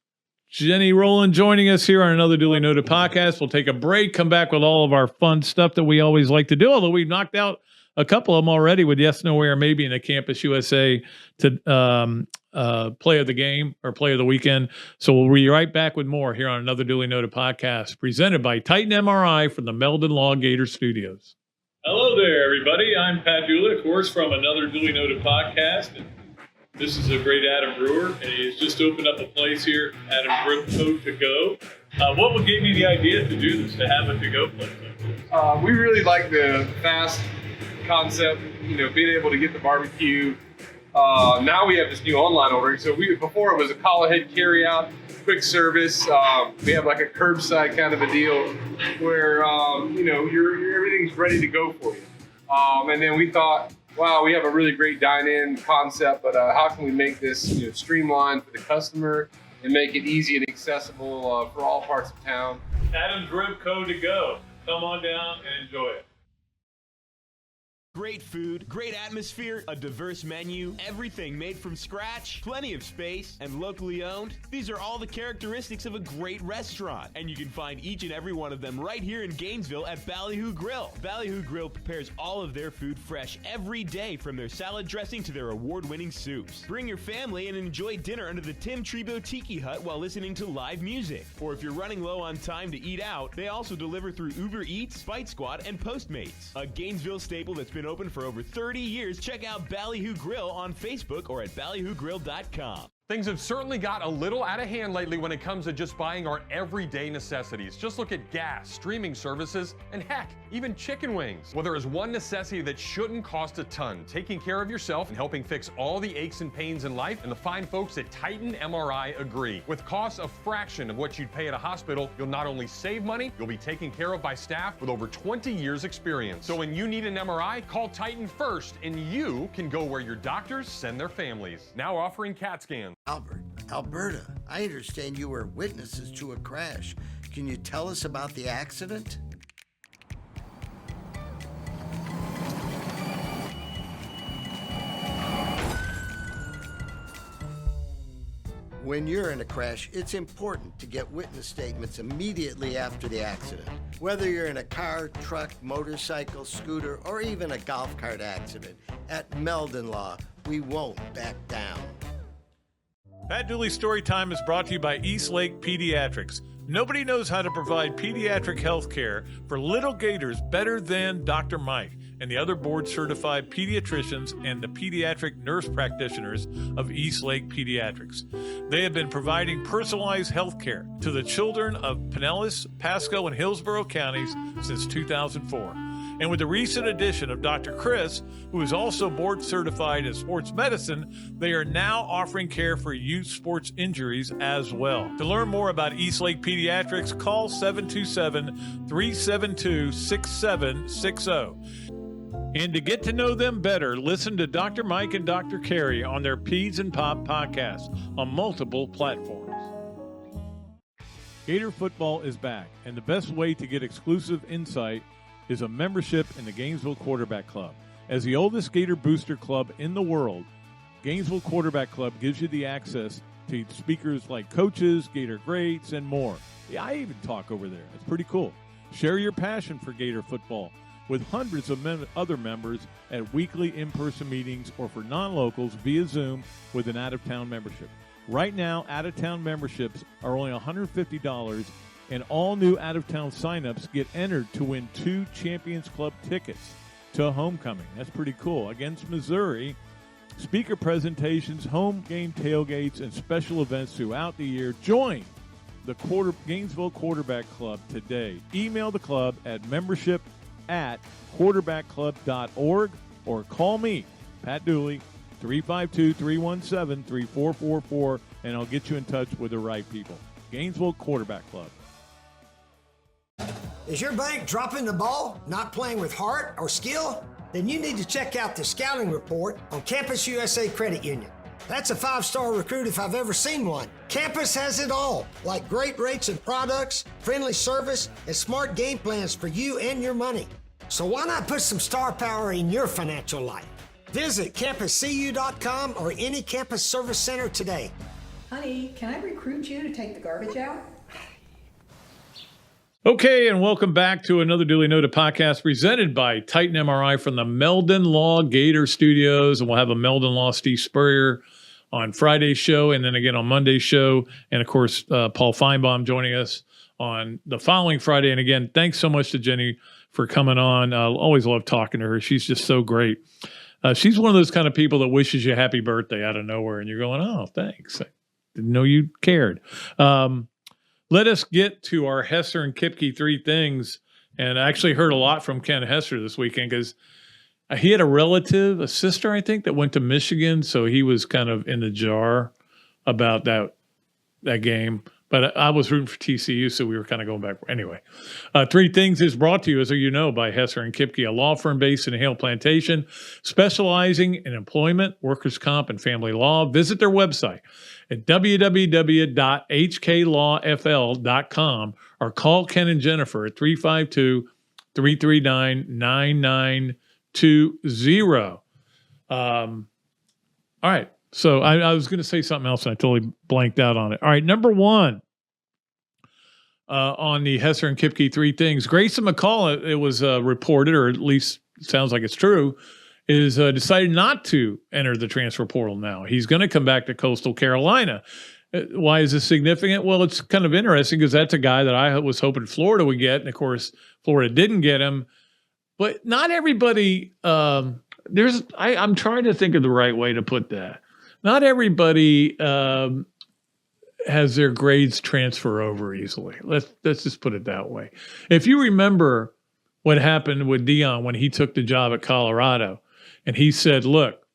Jenny Rowland joining us here on another Dooley Noted podcast. We'll take a break, come back with all of our fun stuff that we always like to do, although we've knocked out a couple of them already with yes, no, where, maybe in the Campus USA to play of the game or play of the weekend. So we'll be right back with more here on another Dooley Noted podcast presented by Titan MRI from the Meldon Law Gator Studios. Hello there, everybody. I'm Pat Dooley, of course, from another Dooley Noted podcast. And this is a great Adam Brewer, and he's just opened up a place here, Adam Brewer to go. What would give you the idea to do this, to have a to-go place like this? We really like the fast concept, being able to get the barbecue. Now we have this new online ordering. So before it was a call ahead carry out, quick service. We have like a curbside kind of a deal where everything's ready to go for you. And then we thought, wow, we have a really great dine-in concept, but how can we make this streamlined for the customer and make it easy and accessible for all parts of town? Adam's Rib Co. to go. Come on down and enjoy it. Great food, great atmosphere, a diverse menu, everything made from scratch, plenty of space, and locally owned. These are all the characteristics of a great restaurant, and you can find each and every one of them right here in Gainesville at Ballyhoo Grill. Ballyhoo Grill prepares all of their food fresh every day, from their salad dressing to their award-winning soups. Bring your family and enjoy dinner under the Tim Trebo Tiki Hut while listening to live music. Or if you're running low on time to eat out, they also deliver through Uber Eats, Bite Squad, and Postmates. A Gainesville staple that's been open for over 30 years. Check out Ballyhoo Grill on Facebook or at ballyhoogrill.com. Things have certainly got a little out of hand lately when it comes to just buying our everyday necessities. Just look at gas, streaming services, and heck, even chicken wings. Well, there is one necessity that shouldn't cost a ton: taking care of yourself and helping fix all the aches and pains in life. And the fine folks at Titan MRI agree. With costs a fraction of what you'd pay at a hospital, you'll not only save money, you'll be taken care of by staff with over 20 years experience. So when you need an MRI, call Titan first, and you can go where your doctors send their families. Now offering CAT scans. Alberta, I understand you were witnesses to a crash. Can you tell us about the accident? When you're in a crash, it's important to get witness statements immediately after the accident. Whether you're in a car, truck, motorcycle, scooter, or even a golf cart accident, at Meldon Law, we won't back down. Pat Dooley Storytime is brought to you by Eastlake Pediatrics. Nobody knows how to provide pediatric health care for little gators better than Dr. Mike and the other board-certified pediatricians and the pediatric nurse practitioners of Eastlake Pediatrics. They have been providing personalized health care to the children of Pinellas, Pasco, and Hillsborough counties since 2004. And with the recent addition of Dr. Chris, who is also board certified in sports medicine, they are now offering care for youth sports injuries as well. To learn more about Eastlake Pediatrics, call 727-372-6760. And to get to know them better, listen to Dr. Mike and Dr. Carey on their Peds and Pop podcast on multiple platforms. Gator football is back, and the best way to get exclusive insight is a membership in the Gainesville Quarterback Club. As the oldest Gator booster club in the world, Gainesville Quarterback Club gives you the access to speakers like coaches, Gator greats, and more. Yeah, I even talk over there. It's pretty cool. Share your passion for Gator football with hundreds of other members at weekly in-person meetings or for non-locals via Zoom with an out-of-town membership. Right now, out-of-town memberships are only $150, and all new out-of-town signups get entered to win 2 Champions Club tickets to homecoming. That's pretty cool. Against Missouri, speaker presentations, home game tailgates, and special events throughout the year. Join the Gainesville Quarterback Club today. Email the club at membership@quarterbackclub.org or call me, Pat Dooley, 352-317-3444, and I'll get you in touch with the right people. Gainesville Quarterback Club. Is your bank dropping the ball, not playing with heart or skill? Then you need to check out the scouting report on Campus USA Credit Union. That's a 5-star recruit if I've ever seen one. Campus has it all, like great rates and products, friendly service, and smart game plans for you and your money. So why not put some star power in your financial life? Visit campuscu.com or any campus service center today. Honey, can I recruit you to take the garbage out? Okay, and welcome back to another Dooley Noted podcast presented by Titan MRI from the Meldon Law Gator Studios. And we'll have a Meldon Law Steve Spurrier on Friday's show and then again on Monday's show. And, of course, Paul Feinbaum joining us on the following Friday. And, again, thanks so much to Jenny for coming on. I always love talking to her. She's just so great. She's one of those kind of people that wishes you happy birthday out of nowhere. And you're going, oh, thanks. I didn't know you cared. Let us get to our Hesser and Kipke 3 things. And I actually heard a lot from Ken Hesser this weekend because he had a sister, I think, that went to Michigan. So he was kind of in the jar about that game. But I was rooting for TCU, so we were kind of going back. Anyway, 3 things is brought to you, as you know, by Hesser and Kipke, a law firm based in Hale Plantation, specializing in employment, workers' comp, and family law. Visit their website at www.hklawfl.com or call Ken and Jennifer at 352-339-9920. All right. So I was going to say something else and I totally blanked out on it. All right. Number 1 on the Hesser and Kipke 3 things, Grayson McCall, it was reported, or at least it sounds like it's true, is decided not to enter the transfer portal now. He's going to come back to Coastal Carolina. Why is this significant? Well, it's kind of interesting because that's a guy that I was hoping Florida would get. And, of course, Florida didn't get him. But not everybody I'm trying to think of the right way to put that. Not everybody has their grades transfer over easily. Let's just put it that way. If you remember what happened with Dion when he took the job at Colorado, and he said, look,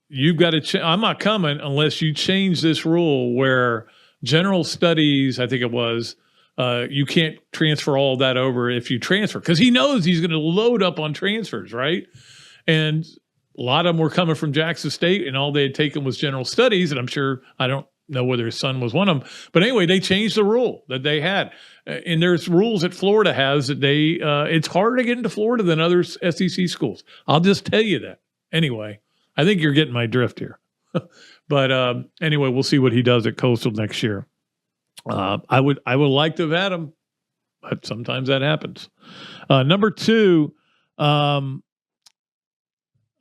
you've got to I'm not coming unless you change this rule where general studies, I think it was, you can't transfer all of that over if you transfer. Because he knows he's going to load up on transfers, right? And a lot of them were coming from Jackson State, and all they had taken was general studies. And I'm sure, I don't know whether his son was one of them. But anyway, they changed the rule that they had. And there's rules that Florida has that it's harder to get into Florida than other SEC schools. I'll just tell you that. Anyway, I think you're getting my drift here. But anyway, we'll see what he does at Coastal next year. I would like to have had him, but sometimes that happens. Number 2,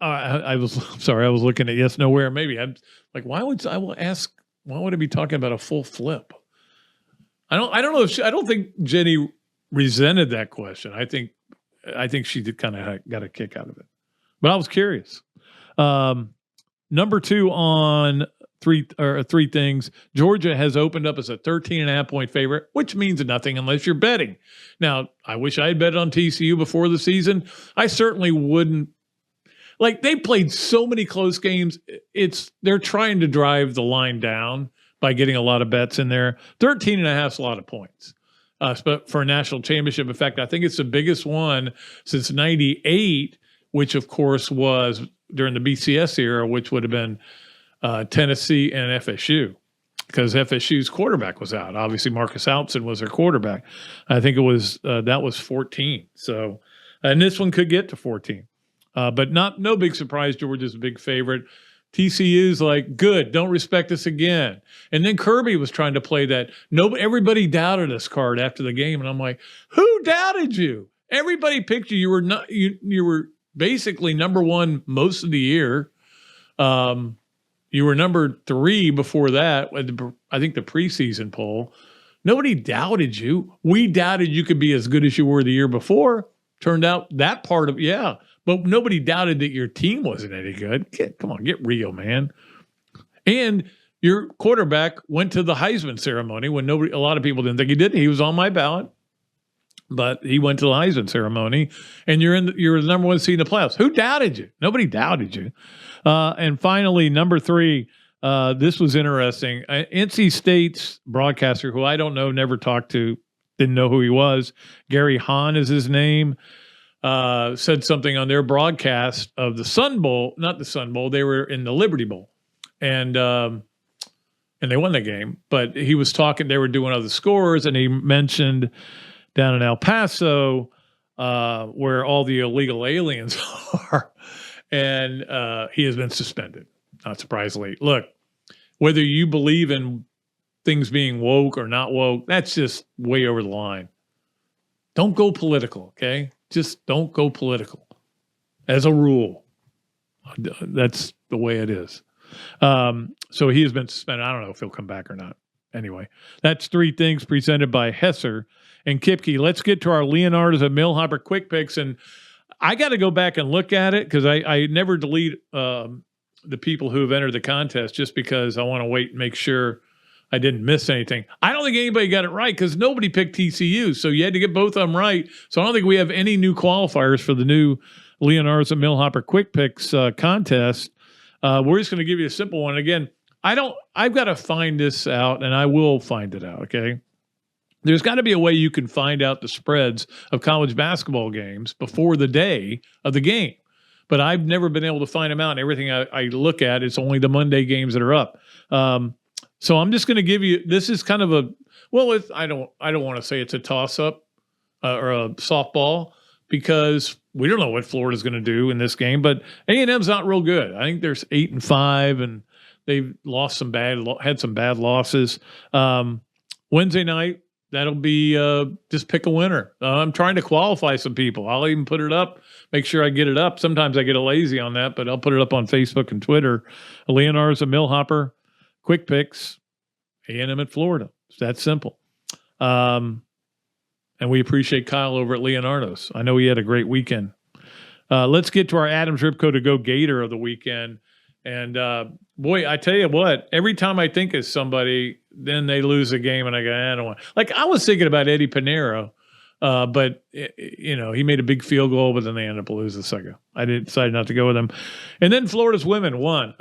I was looking at Yes, Nowhere. Maybe I'm Like, why would it be talking about a full flip? I don't know if I don't think Jenny resented that question. I think she did kind of got a kick out of it, but I was curious. Number 2 on three things. Georgia has opened up as a 13.5 point favorite, which means nothing unless you're betting. Now, I wish I had bet on TCU before the season. I certainly wouldn't. Like, they played so many close games. They're trying to drive the line down by getting a lot of bets in there. 13.5 is a lot of points. But for a national championship, in fact, I think it's the biggest one since '98, which of course was during the BCS era, which would have been Tennessee and FSU, because FSU's quarterback was out. Obviously, Marcus Alpson was their quarterback. I think it was that was 14. So, and this one could get to 14, but no big surprise. Georgia's a big favorite. TCU's like, good, don't respect us again. And then Kirby was trying to play that. Everybody doubted us card after the game, and I'm like, who doubted you? Everybody picked you. You were basically number 1 most of the year. You were number 3 before that. I think the preseason poll. Nobody doubted you. We doubted you could be as good as you were the year before. Turned out that part of but nobody doubted that your team wasn't any good. Come on, get real, man. And your quarterback went to the Heisman ceremony when a lot of people didn't think he did. He was on my ballot, but he went to the Heisman ceremony, and you're the number 1 seed in the playoffs. Who doubted you? Nobody doubted you. And finally, number 3, this was interesting. NC State's broadcaster, who I don't know, never talked to, didn't know who he was. Gary Hahn is his name. Said something on their broadcast of the Sun Bowl, not the Sun Bowl. They were in the Liberty Bowl, and they won the game. But he was talking. They were doing other scores, and he mentioned down in El Paso where all the illegal aliens are, and he has been suspended. Not surprisingly. Look, whether you believe in things being woke or not woke, that's just way over the line. Don't go political, okay? Just don't go political as a rule. That's the way it is. So he has been suspended. I don't know if he'll come back or not. Anyway, that's 3 things presented by Hesser and Kipke. Let's get to our Leonardo of Millhopper quick picks. And I got to go back and look at it because I never delete the people who have entered the contest just because I want to wait and make sure I didn't miss anything. I don't think anybody got it right because nobody picked TCU. So you had to get both of them right. So I don't think we have any new qualifiers for the new Leonardo of Millhopper quick picks contest. We're just going to give you a simple one. Again, I've got to find this out, and I will find it out, okay? There's got to be a way you can find out the spreads of college basketball games before the day of the game. But I've never been able to find them out. And everything I look at, it's only the Monday games that are up. So I'm just going to give you, this is kind of I don't want to say it's a toss-up or a softball because we don't know what Florida's going to do in this game, but A&M's not real good. I think there's 8-5, and they've had some bad losses. Wednesday night, that'll be just pick a winner. I'm trying to qualify some people. I'll even put it up, make sure I get it up. Sometimes I get lazy on that, but I'll put it up on Facebook and Twitter. Leonardo of Millhopper, quick picks, A&M at Florida. It's that simple. And we appreciate Kyle over at Leonardo's. I know he had a great weekend. Let's get to our Adams Ripco to Go Gator of the weekend. And boy, I tell you what, every time I think of somebody, then they lose a game and I go, I don't want. Like I was thinking about Eddie Pinheiro, but he made a big field goal, but then they ended up losing. So I decided not to go with them. And then Florida's women won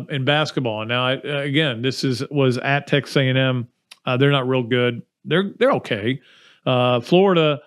in basketball. Now, this was at Texas A&M. They're not real good. They're okay. Florida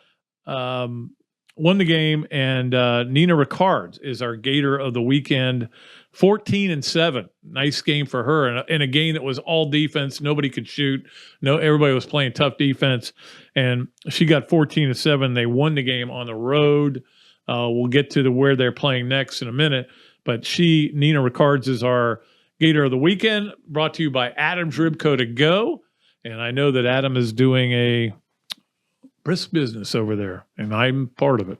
won the game, and Nina Rickards is our Gator of the weekend. 14-7. Nice game for her. And in a game that was all defense, nobody could shoot. No, everybody was playing tough defense. And she got 14-7. They won the game on the road. We'll get to where they're playing next in a minute. But Nina Rickards, is our Gator of the weekend, brought to you by Adams Ribco to Go. And I know that Adam is doing a brisk business over there, and I'm part of it.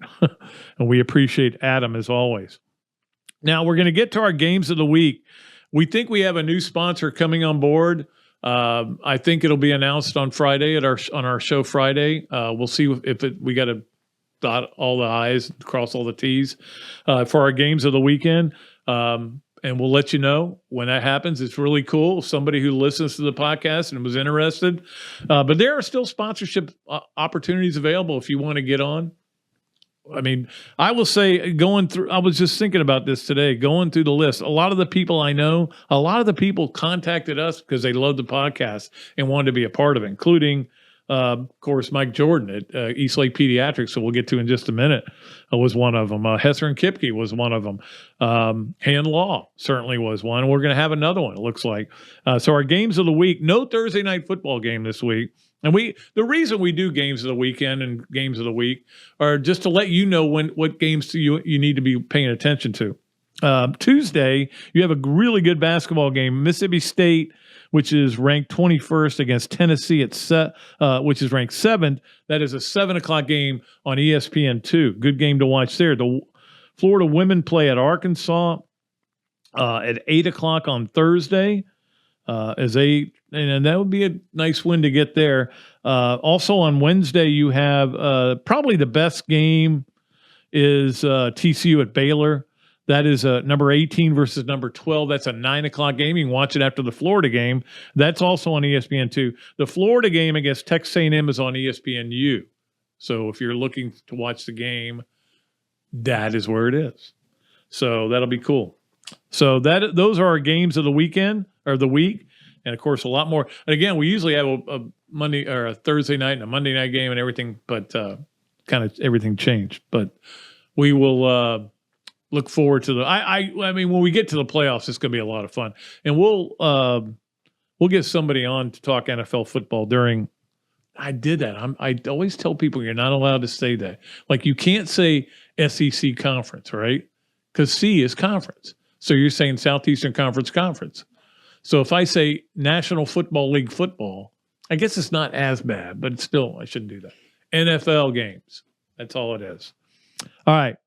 And we appreciate Adam as always. Now we're going to get to our games of the week. We think we have a new sponsor coming on board. I think it'll be announced on Friday on our show Friday. We'll see if we got to dot all the I's, cross all the T's for our games of the weekend. And we'll let you know when that happens. It's really cool. Somebody who listens to the podcast and was interested. But there are still sponsorship opportunities available if you want to get on. I mean, I will say I was just thinking about this today, going through the list. A lot of the people I know, a lot of the people contacted us because they loved the podcast and wanted to be a part of it, including, of course, Mike Jordan at Eastlake Pediatrics, so we'll get to in just a minute, was one of them. Hesser Kipke was one of them. Han Law certainly was one. We're going to have another one, it looks like. So our games of the week, no Thursday night football game this week. And the reason we do games of the weekend and games of the week are just to let you know what games you need to be paying attention to. Tuesday, you have a really good basketball game. Mississippi State, which is ranked 21st, against Tennessee, which is ranked 7th. That is a 7:00 game on ESPN2. Good game to watch there. The Florida women play at Arkansas at 8:00 on Thursday. And that would be a nice win to get there. Also on Wednesday, you have probably the best game is TCU at Baylor. That is number 18 versus number 12. That's a 9:00 game. You can watch it after the Florida game. That's also on ESPN2. The Florida game against Texas A&M is on ESPNU. So if you're looking to watch the game, that is where it is. So that'll be cool. So those are our games of the weekend or the week. And, of course, a lot more. And, again, we usually have a Monday or a Thursday night and a Monday night game and everything, but kind of everything changed. But we will look forward to I mean, when we get to the playoffs, it's going to be a lot of fun. And we'll get somebody on to talk NFL football during – I did that. I always tell people you're not allowed to say that. Like, you can't say SEC conference, right? Because C is conference. So you're saying Southeastern Conference. So if I say National Football League football, I guess it's not as bad, but still, I shouldn't do that. NFL games. That's all it is. All right.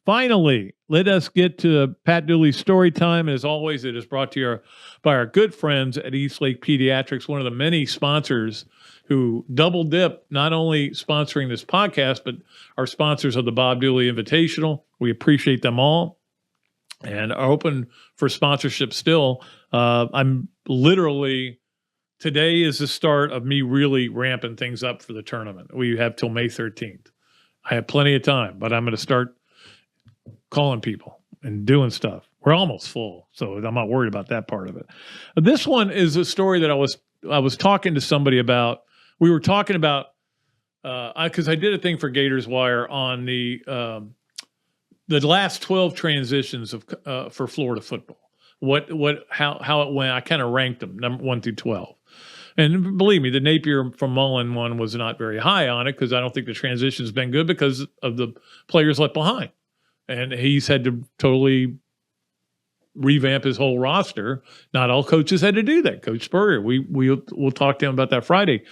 Finally, let us get to Pat Dooley's story time. And as always, it is brought to you by our good friends at Eastlake Pediatrics, one of the many sponsors who double dip, not only sponsoring this podcast, but are sponsors of the Bob Dooley Invitational. We appreciate them all and are open for sponsorship still. I'm literally, today is the start of me really ramping things up for the tournament. We have till May 13th. I have plenty of time, but I'm going to start calling people and doing stuff. We're almost full, so I'm not worried about that part of it. This one is a story that I was talking to somebody about. We were talking about, because I did a thing for Gators Wire on the last 12 transitions for Florida football. How it went. I kind of ranked them number 1 through 12. And believe me, the Napier from Mullen one was not very high on it because I don't think the transition has been good because of the players left behind. And he's had to totally revamp his whole roster. Not all coaches had to do that. Coach Spurrier, we'll talk to him about that Friday.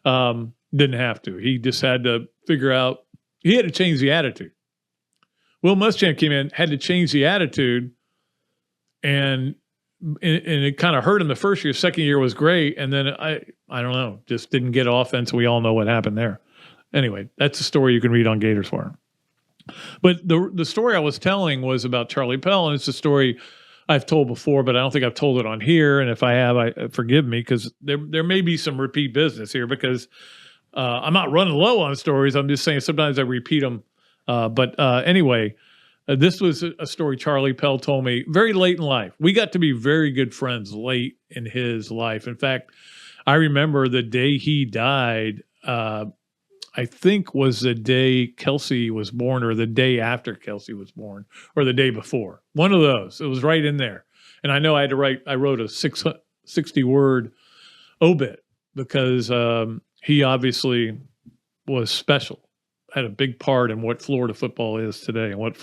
Didn't have to. He just had to figure out, he had to change the attitude. Will Muschamp came in, had to change the attitude, and it kind of hurt him the first year. Second year was great, and then I don't know, just didn't get offense. We all know what happened there. Anyway, that's a story you can read on Gators Wire. But the story I was telling was about Charlie Pell, and it's a story I've told before, but I don't think I've told it on here. And if I have, forgive me, because there may be some repeat business here because I'm not running low on stories. I'm just saying sometimes I repeat them. But anyway, this was a story Charlie Pell told me very late in life. We got to be very good friends late in his life. In fact, I remember the day he died, I think was the day Kelsey was born or the day after Kelsey was born or the day before. One of those. It was right in there. And I know I wrote a 60-word obit because he obviously was special. Had a big part in what Florida football is today and what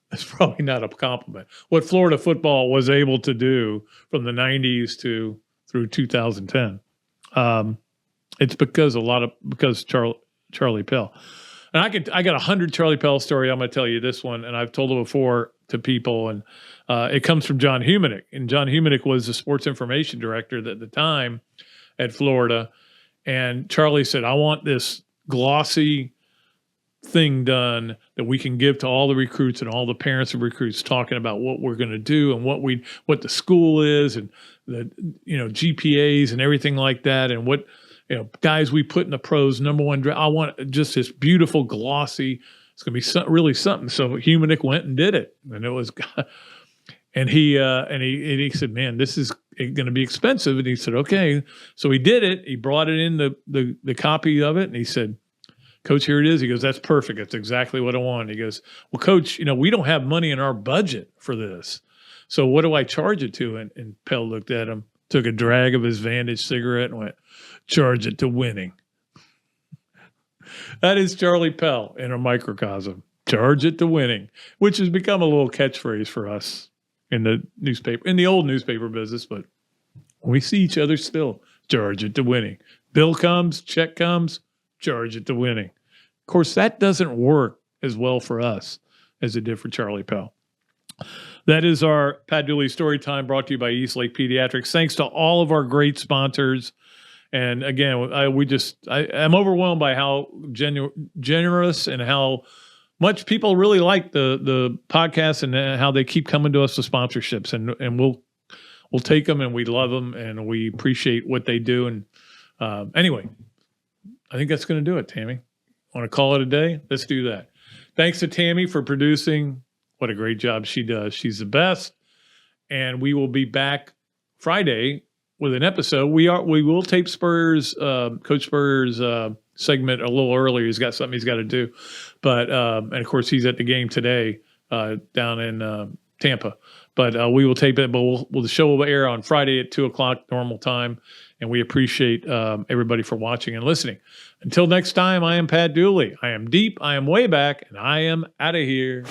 that's probably not a compliment. What Florida football was able to do from the 90s through 2010. It's because Charlie Pell. And I got 100 Charlie Pell story. I'm going to tell you this one, and I've told it before to people, and it comes from John Humanick. And John Humanick was the sports information director at the time at Florida. And Charlie said, I want this glossy thing done that we can give to all the recruits and all the parents of recruits, talking about what we're going to do and what the school is, and the GPAs and everything like that, and what guys we put in the pros #1 draft. I want just this beautiful glossy. It's going to be really something. So Humanick went and did it, and it was. And he said, man, this is going to be expensive. And he said, okay. So he did it. He brought it in the copy of it, and he said, Coach, here it is. He goes, that's perfect. That's exactly what I want. He goes, well, Coach, we don't have money in our budget for this. So what do I charge it to? And Pell looked at him, took a drag of his Vantage cigarette, and went, charge it to winning. That is Charlie Pell in a microcosm. Charge it to winning, which has become a little catchphrase for us in the newspaper, in the old newspaper business. But we see each other still. Charge it to winning. Bill comes, check comes, charge it to winning. Of course, that doesn't work as well for us as it did for Charlie Pell. That is our Pat Dooley story time, brought to you by Eastlake Pediatrics. Thanks to all of our great sponsors. And again, I'm overwhelmed by how generous and how much people really like the podcast, and how they keep coming to us with sponsorships. And we'll take them, and we love them, and we appreciate what they do. And anyway, I think that's going to do it, Tammy. Want to call it a day? Let's do that. Thanks to Tammy for producing. What a great job she does. She's the best. And we will be back Friday with an episode. We will tape Spurrier's, Coach Spurrier's segment a little earlier. He's got something he's got to do. But, and of course, he's at the game today down in Tampa. But we will tape it. But the show will air on Friday at 2:00 normal time. And we appreciate everybody for watching and listening. Until next time, I am Pat Dooley. I am deep, I am way back, and I am out of here.